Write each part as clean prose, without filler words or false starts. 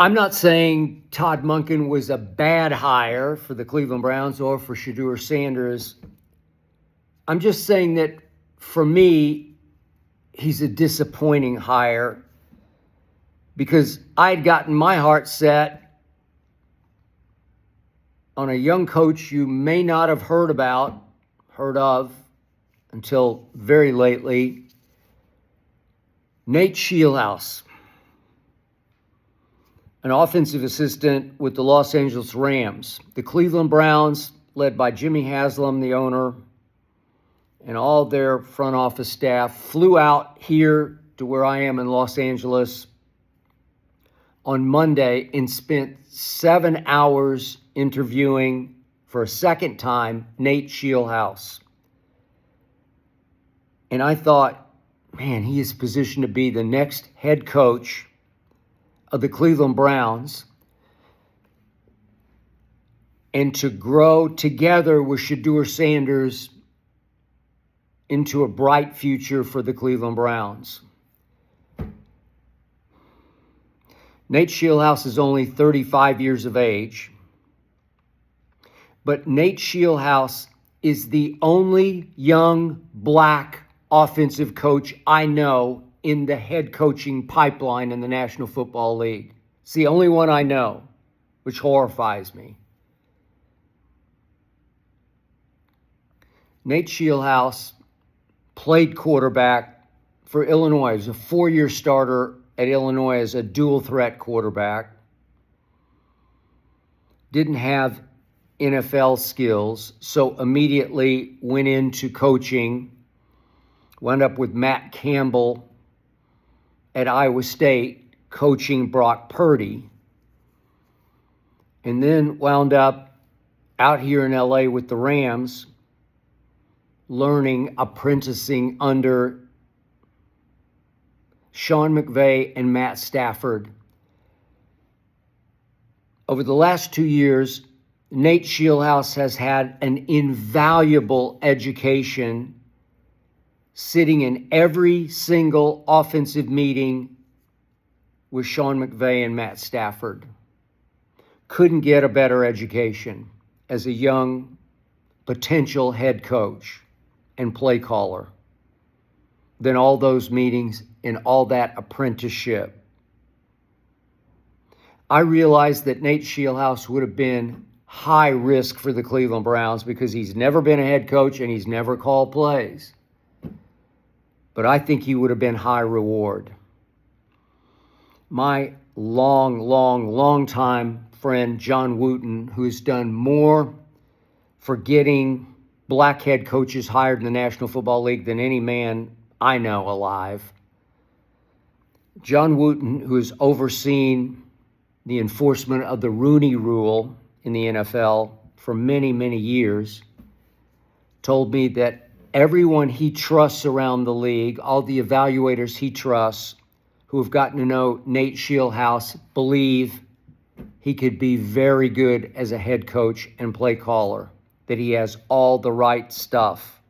I'm not saying Todd Monken was a bad hire for the Cleveland Browns or for Shadur Sanders. I'm just saying that for me, he's a disappointing hire because I'd gotten my heart set on a young coach you may not have heard of until very lately, Nate Scheelhaase, an offensive assistant with the Los Angeles Rams. The Cleveland Browns, led by Jimmy Haslam, the owner, and all their front office staff, flew out here to where I am in Los Angeles on Monday and spent 7 hours interviewing for a second time Nate Scheelhaase. And I thought, man, he is positioned to be the next head coach of the Cleveland Browns and to grow together with Shedeur Sanders into a bright future for the Cleveland Browns. Nate Scheelhaase is only 35 years of age, but Nate Scheelhaase is the only young black offensive coach I know in the head coaching pipeline in the National Football League. It's the only one I know, which horrifies me. Nate Scheelhaase played quarterback for Illinois. He was a 4-year starter at Illinois as a dual threat quarterback. Didn't have NFL skills, so immediately went into coaching. Wound up with Matt Campbell at Iowa State coaching Brock Purdy. And then wound up out here in LA with the Rams, apprenticing under Sean McVay and Matt Stafford. Over the last 2 years, Nate Scheelhaase has had an invaluable education sitting in every single offensive meeting with Sean McVay and Matt Stafford. Couldn't get a better education as a young potential head coach and play caller than all those meetings and all that apprenticeship. I realized that Nate Scheelhaase would have been high risk for the Cleveland Browns because he's never been a head coach and he's never called plays. But I think he would have been high reward. My long time friend, John Wooten, who's done more for getting black head coaches hired in the National Football League than any man I know alive. John Wooten, who has overseen the enforcement of the Rooney Rule in the NFL for many years, told me that everyone he trusts around the league, all the evaluators he trusts who have gotten to know Nate Scheelhaase, believe he could be very good as a head coach and play caller, that he has all the right stuff.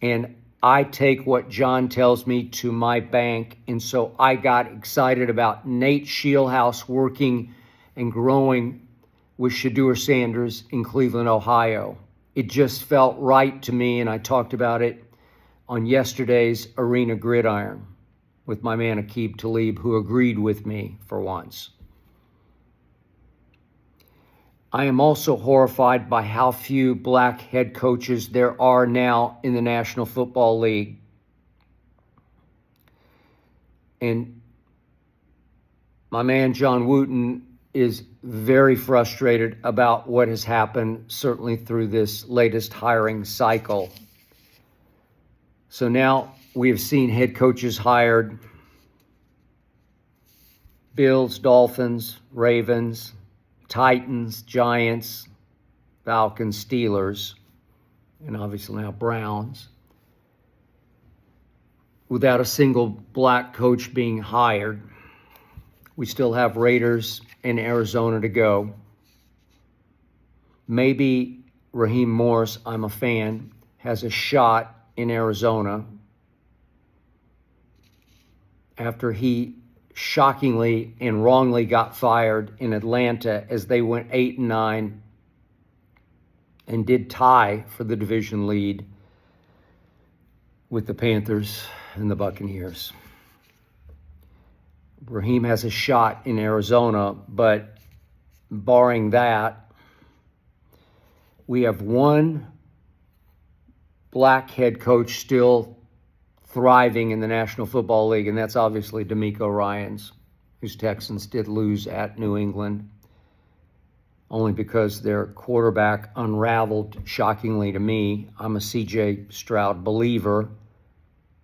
And I take what John tells me to my bank, and so I got excited about Nate Scheelhaase working and growing with Shadur Sanders in Cleveland, Ohio. It just felt right to me, and I talked about it on yesterday's Arena Gridiron with my man Aqib Talib, who agreed with me for once. I am also horrified by how few black head coaches there are now in the National Football League. And my man John Wooten is very frustrated about what has happened, certainly through this latest hiring cycle. So now we have seen head coaches hired: Bills, Dolphins, Ravens, Titans, Giants, Falcons, Steelers, and obviously now Browns, without a single black coach being hired. We still have Raiders and Arizona to go. Maybe Raheem Morris, I'm a fan, has a shot in Arizona after he shockingly and wrongly got fired in Atlanta as they went 8-9 and did tie for the division lead with the Panthers and the Buccaneers. Raheem has a shot in Arizona, but barring that, we have one black head coach still thriving in the National Football League, and that's obviously DeMeco Ryans, whose Texans did lose at New England, only because their quarterback unraveled, shockingly to me. I'm a C.J. Stroud believer.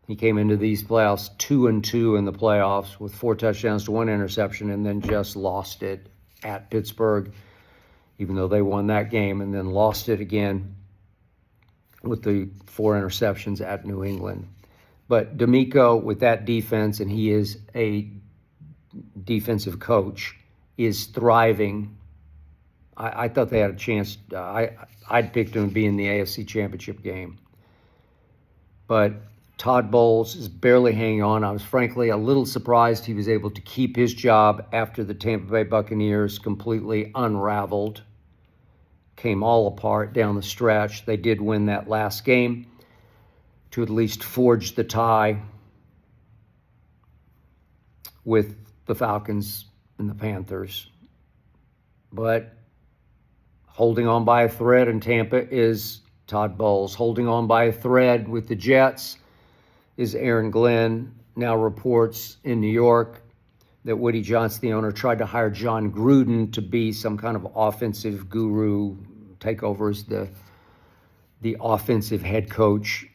He came into these playoffs 2-2 in the playoffs with 4 touchdowns to 1 interception, and then just lost it at Pittsburgh, even though they won that game, and then lost it again with the 4 interceptions at New England. But DeMeco, with that defense, and he is a defensive coach, is thriving. I thought they had a chance. I'd picked him to be in the AFC Championship game. But Todd Bowles is barely hanging on. I was frankly a little surprised he was able to keep his job after the Tampa Bay Buccaneers completely unraveled, came all apart down the stretch. They did win that last game to at least forge the tie with the Falcons and the Panthers. But holding on by a thread in Tampa is Todd Bowles. Holding on by a thread with the Jets is Aaron Glenn. Now reports in New York that Woody Johnson, the owner, tried to hire John Gruden to be some kind of offensive guru, take over as the offensive head coach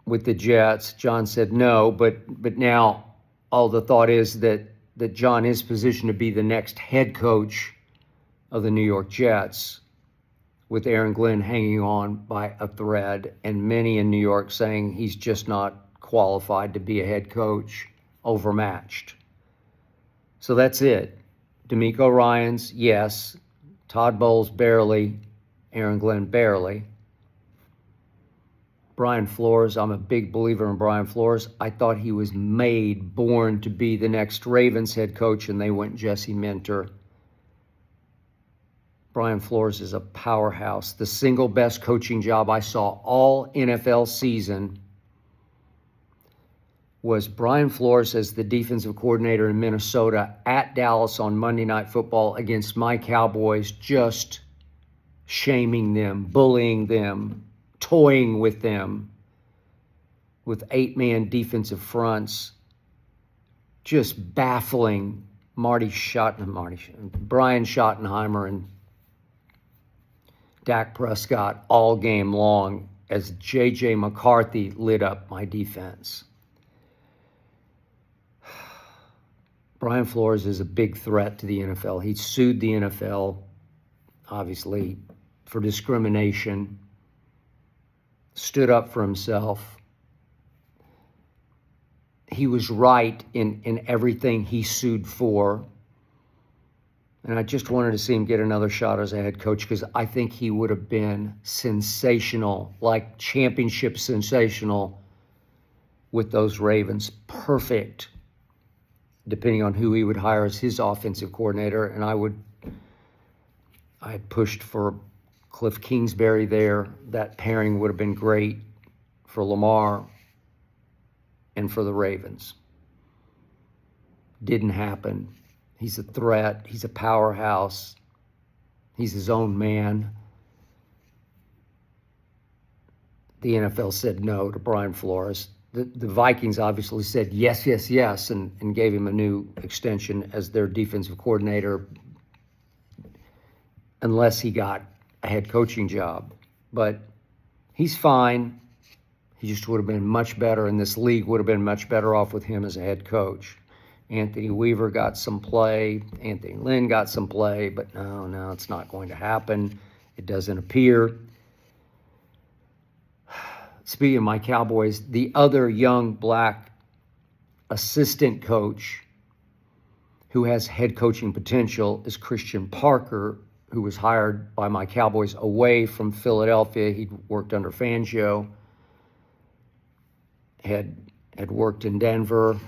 with the Jets. John said no, but now all the thought is that John is positioned to be the next head coach of the New York Jets, with Aaron Glenn hanging on by a thread, and many in New York saying he's just not qualified to be a head coach, overmatched. So that's it. DeMeco Ryans, yes. Todd Bowles, barely. Aaron Glenn, barely. Brian Flores, I'm a big believer in Brian Flores. I thought he was born to be the next Ravens head coach, and they went Jesse Minter. Brian Flores is a powerhouse. The single best coaching job I saw all NFL season was Brian Flores as the defensive coordinator in Minnesota at Dallas on Monday Night Football against my Cowboys, just shaming them, bullying them, toying with them with 8-man defensive fronts, just baffling Brian Schottenheimer and Dak Prescott all game long as J.J. McCarthy lit up my defense. Brian Flores is a big threat to the NFL. He sued the NFL, obviously, for discrimination, stood up for himself. He was right in everything he sued for. And I just wanted to see him get another shot as a head coach because I think he would have been sensational, like championship sensational with those Ravens. Perfect, depending on who he would hire as his offensive coordinator. And I pushed for Cliff Kingsbury there. That pairing would have been great for Lamar and for the Ravens. Didn't happen. He's a threat. He's a powerhouse. He's his own man. The NFL said no to Brian Flores. The Vikings obviously said yes, yes, yes, and gave him a new extension as their defensive coordinator unless he got a head coaching job. But he's fine. He just would have been much better, and this league would have been much better off with him as a head coach. Anthony Weaver got some play. Anthony Lynn got some play, but no, it's not going to happen. It doesn't appear. Speaking of my Cowboys, the other young black assistant coach who has head coaching potential is Christian Parker, who was hired by my Cowboys away from Philadelphia. He'd worked under Fangio, had worked in Denver,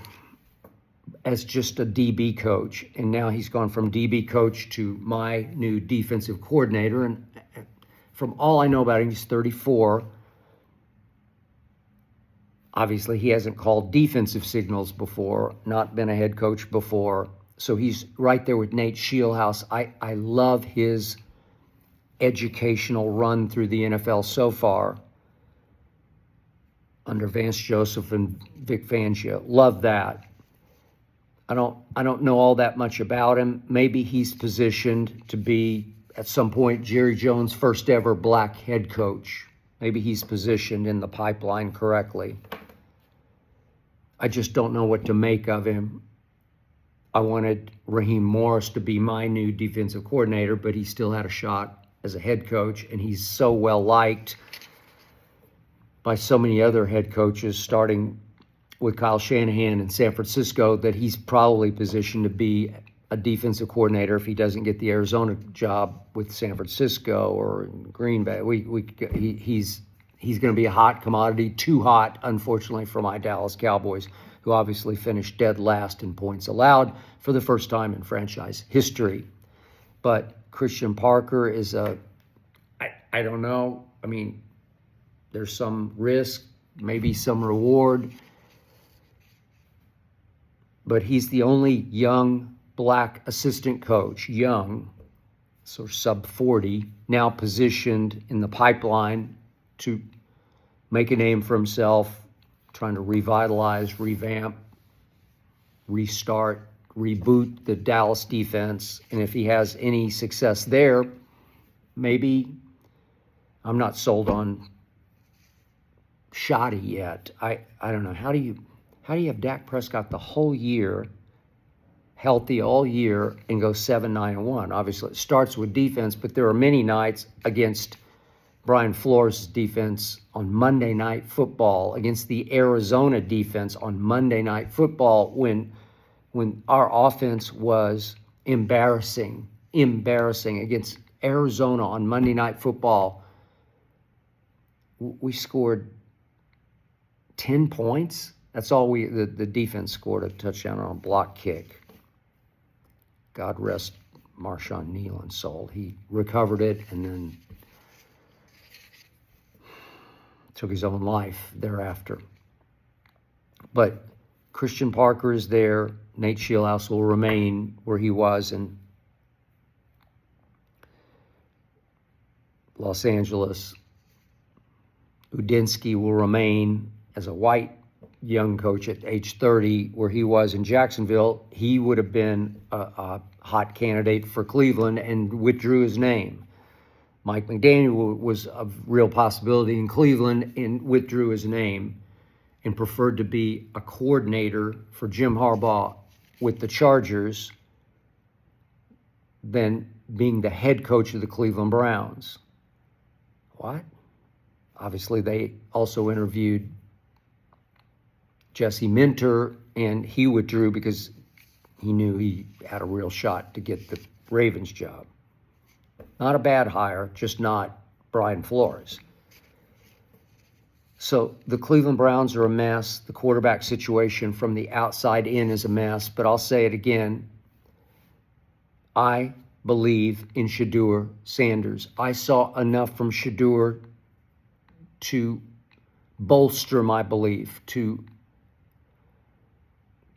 as just a DB coach, and now he's gone from DB coach to my new defensive coordinator. And from all I know about him, he's 34. Obviously, he hasn't called defensive signals before, not been a head coach before. So he's right there with Nate Scheelhaase. I love his educational run through the NFL so far under Vance Joseph and Vic Fangio. Love that. I don't know all that much about him. Maybe he's positioned to be, at some point, Jerry Jones' first ever black head coach. Maybe he's positioned in the pipeline correctly. I just don't know what to make of him. I wanted Raheem Morris to be my new defensive coordinator, but he still had a shot as a head coach, and he's so well liked by so many other head coaches, starting with Kyle Shanahan in San Francisco, that he's probably positioned to be a defensive coordinator if he doesn't get the Arizona job with San Francisco or Green Bay. He's going to be a hot commodity, too hot, unfortunately, for my Dallas Cowboys, who obviously finished dead last in points allowed for the first time in franchise history. But Christian Parker is I don't know. I mean, there's some risk, maybe some reward. But he's the only young black assistant coach, young, so sub 40, now positioned in the pipeline to make a name for himself, trying to revitalize, revamp, restart, reboot the Dallas defense. And if he has any success there, maybe I'm not sold on Shoddy yet. I don't know. How do you have Dak Prescott the whole year, healthy all year, and go 7-9-1? Obviously, it starts with defense, but there are many nights against Brian Flores' defense on Monday Night Football, against the Arizona defense on Monday Night Football, when our offense was embarrassing against Arizona on Monday Night Football. We scored 10 points. That's all the defense scored, a touchdown on a block kick. God rest Marshawn Nealon's soul. He recovered it and then took his own life thereafter. But Christian Parker is there. Nate Scheelhaase will remain where he was in Los Angeles. Udinsky will remain as a white young coach at age 30, where he was in Jacksonville. He would have been a hot candidate for Cleveland and withdrew his name. Mike McDaniel was a real possibility in Cleveland and withdrew his name and preferred to be a coordinator for Jim Harbaugh with the Chargers than being the head coach of the Cleveland Browns. What? Obviously, they also interviewed Jesse Minter, and he withdrew because he knew he had a real shot to get the Ravens job. Not a bad hire, just not Brian Flores. So the Cleveland Browns are a mess. The quarterback situation from the outside in is a mess. But I'll say it again. I believe in Shadur Sanders. I saw enough from Shadur to bolster my belief, to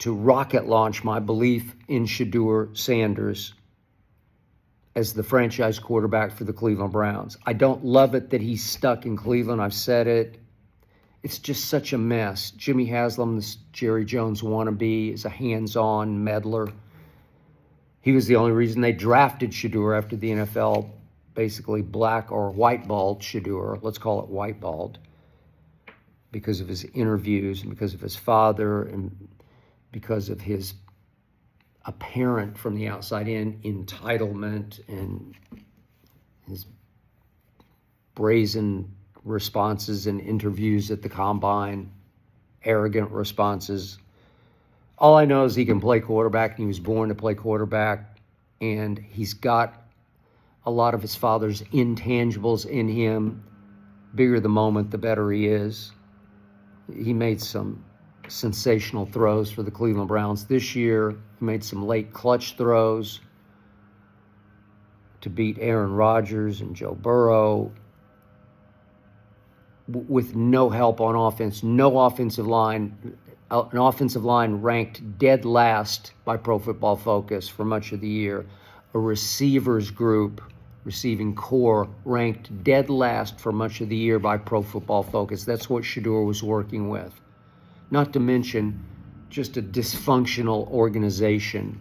rocket launch my belief in Shadur Sanders as the franchise quarterback for the Cleveland Browns. I don't love it that he's stuck in Cleveland. I've said it. It's just such a mess. Jimmy Haslam, this Jerry Jones wannabe, is a hands-on meddler. He was the only reason they drafted Shadur after the NFL basically black or white-balled Shedeur. Let's call it white-balled, because of his interviews and because of his father and because of his apparent from the outside in entitlement and his brazen responses in interviews at the combine, arrogant responses. All I know is he can play quarterback, and he was born to play quarterback, and he's got a lot of his father's intangibles in him. Bigger the moment, the better he is. He made some sensational throws for the Cleveland Browns. This year, he made some late clutch throws to beat Aaron Rodgers and Joe Burrow with no help on offense, no offensive line, an offensive line ranked dead last by Pro Football Focus for much of the year, a receivers group, receiving core, ranked dead last for much of the year by Pro Football Focus. That's what Shedeur was working with. Not to mention just a dysfunctional organization.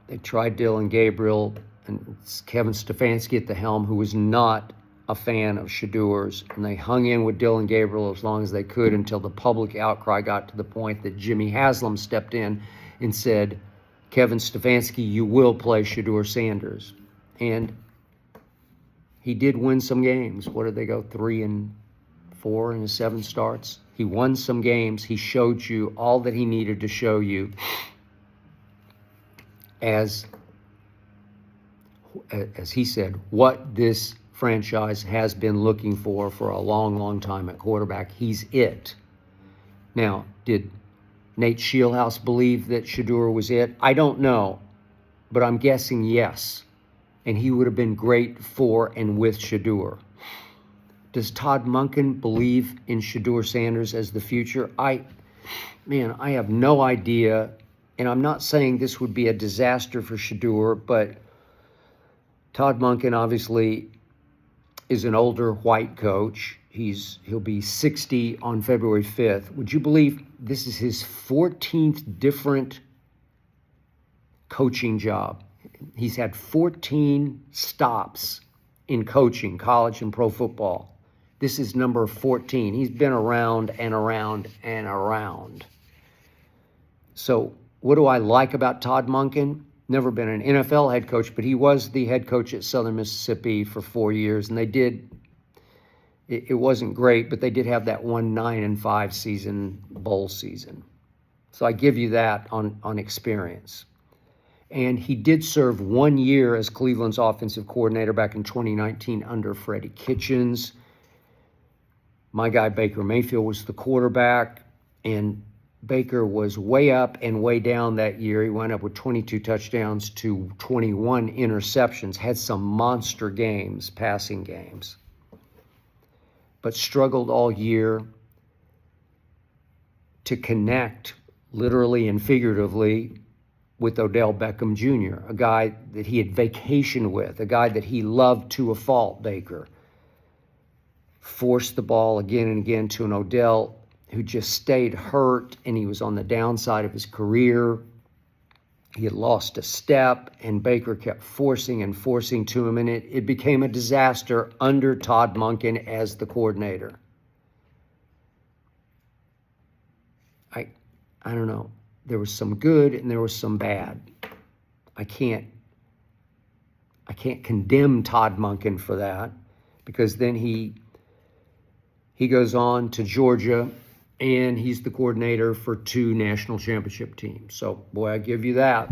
They tried Dylan Gabriel and Kevin Stefanski at the helm, who was not a fan of Shedeur's, and they hung in with Dylan Gabriel as long as they could until the public outcry got to the point that Jimmy Haslam stepped in and said, Kevin Stefanski, you will play Shedeur Sanders. And he did win some games. What did they go, 3-4 in his 7 starts? He won some games. He showed you all that he needed to show you as he said, what this franchise has been looking for a long, long time at quarterback. He's it. Now, did Nate Shieldhouse believe that Shedeur was it? I don't know, but I'm guessing yes. And he would have been great for and with Shedeur. Does Todd Monken believe in Shedeur Sanders as the future? I have no idea. And I'm not saying this would be a disaster for Shedeur, but Todd Monken obviously is an older white coach. He'll be 60 on February 5th. Would you believe this is his 14th different coaching job? He's had 14 stops in coaching, college and pro football. This is number 14. He's been around and around and around. So what do I like about Todd Monken? Never been an NFL head coach, but he was the head coach at Southern Mississippi for 4 years, and they did. It wasn't great, but they did have that 9-5 season, bowl season. So I give you that on experience. And he did serve 1 year as Cleveland's offensive coordinator back in 2019 under Freddie Kitchens. My guy Baker Mayfield was the quarterback, and Baker was way up and way down that year. He wound up with 22 touchdowns to 21 interceptions, had some monster games, passing games, but struggled all year to connect, literally and figuratively, with Odell Beckham Jr., a guy that he had vacationed with, a guy that he loved to a fault, Baker. Forced the ball again and again to an Odell who just stayed hurt, and he was on the downside of his career. He had lost a step, and Baker kept forcing and forcing to him, and it became a disaster under Todd Monken as the coordinator. I don't know. There was some good and there was some bad. I can't condemn Todd Monken for that, because then he goes on to Georgia, and he's the coordinator for 2 national championship teams. So, boy, I give you that.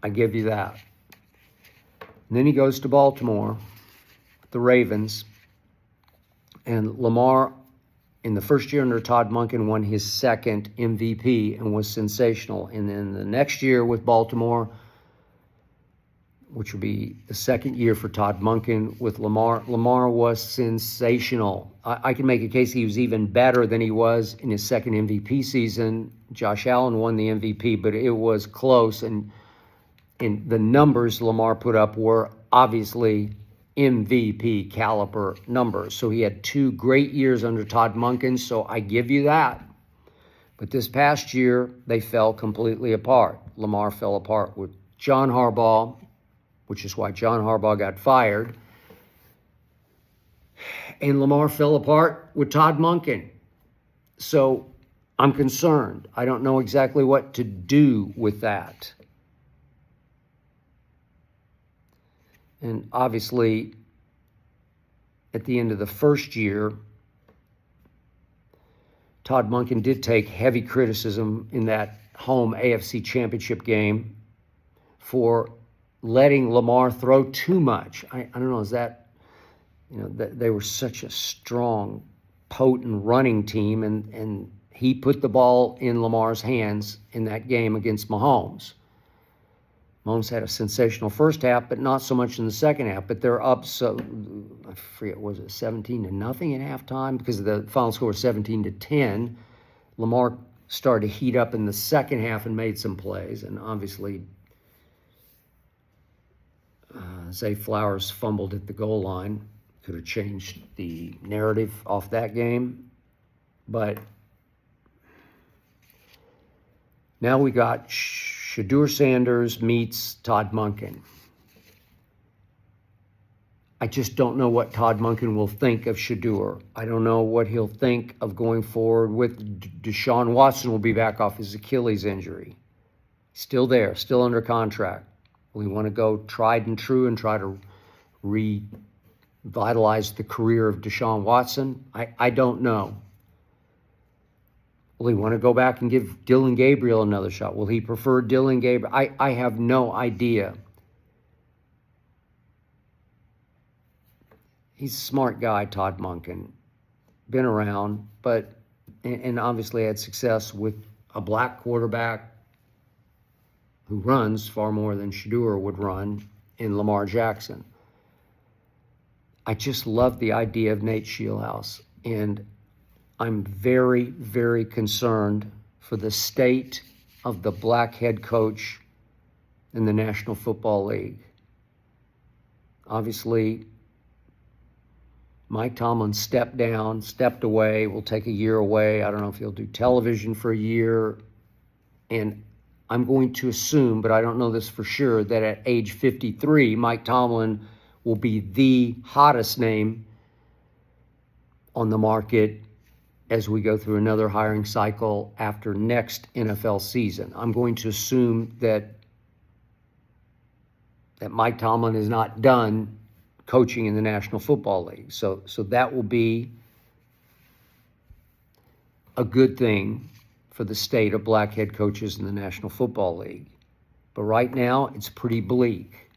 I give you that. And then he goes to Baltimore, the Ravens, and Lamar, in the first year under Todd Monken, won his 2nd MVP and was sensational. And then the next year with Baltimore, which would be the 2nd year for Todd Monken with Lamar, Lamar was sensational. I can make a case he was even better than he was in his 2nd MVP season. Josh Allen won the MVP, but it was close, and the numbers Lamar put up were obviously MVP caliber numbers. So he had 2 great years under Todd Monken, so I give you that. But this past year, they fell completely apart. Lamar fell apart with John Harbaugh, which is why John Harbaugh got fired. And Lamar fell apart with Todd Monken. So I'm concerned. I don't know exactly what to do with that. And obviously, at the end of the first year, Todd Monken did take heavy criticism in that home AFC Championship game for letting Lamar throw too much. I don't know, is that They were such a strong, potent running team, and he put the ball in Lamar's hands in that game against Mahomes. Mahomes had a sensational first half, but not so much in the second half. But they're up, so I forget, was it 17-0 at halftime? Because the final score was 17-10. Lamar started to heat up in the second half and made some plays, and obviously Zay Flowers fumbled at the goal line. Could have changed the narrative off that game. But now we got Shadur Sanders meets Todd Monken. I just don't know what Todd Monken will think of Shedeur. I don't know what he'll think of going forward with Deshaun Watson. Will be back off his Achilles injury. Still there, still under contract. Will he want to go tried and true and try to revitalize the career of Deshaun Watson? I don't know. Will he want to go back and give Dillon Gabriel another shot? Will he prefer Dillon Gabriel? I have no idea. He's a smart guy, Todd Monken. Been around, and obviously had success with a black quarterback who runs far more than Shedeur would run in Lamar Jackson. I just love the idea of Nate Scheelhaase, and I'm very, very concerned for the state of the black head coach in the National Football League. Obviously, Mike Tomlin stepped away, will take a year away. I don't know if he'll do television for a year. And I'm going to assume, but I don't know this for sure, that at age 53, Mike Tomlin will be the hottest name on the market as we go through another hiring cycle after next NFL season. I'm going to assume that Mike Tomlin is not done coaching in the National Football League. So that will be a good thing for the state of black head coaches in the National Football League. But right now, it's pretty bleak.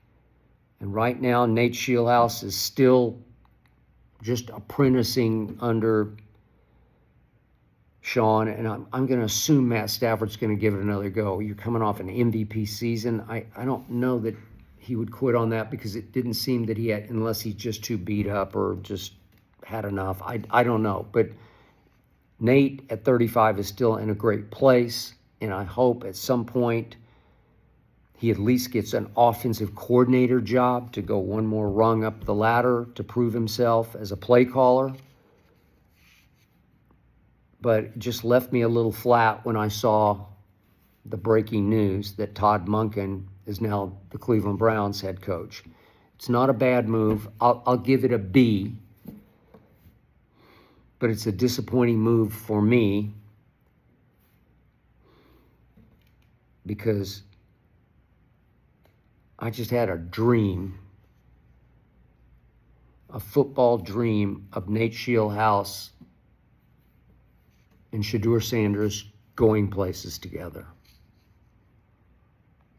And right now, Nate Scheelhaase is still just apprenticing under Sean, and I'm going to assume Matt Stafford's going to give it another go. You're coming off an MVP season. I don't know that he would quit on that, because it didn't seem that he had, unless he's just too beat up or just had enough. I don't know. But Nate at 35 is still in a great place, and I hope at some point he at least gets an offensive coordinator job to go one more rung up the ladder to prove himself as a play caller. But it just left me a little flat when I saw the breaking news that Todd Monken is now the Cleveland Browns head coach. It's not a bad move. I'll give it a B, but it's a disappointing move for me because I just had a dream, a football dream of Nate Scheelhaase and Shedeur Sanders going places together.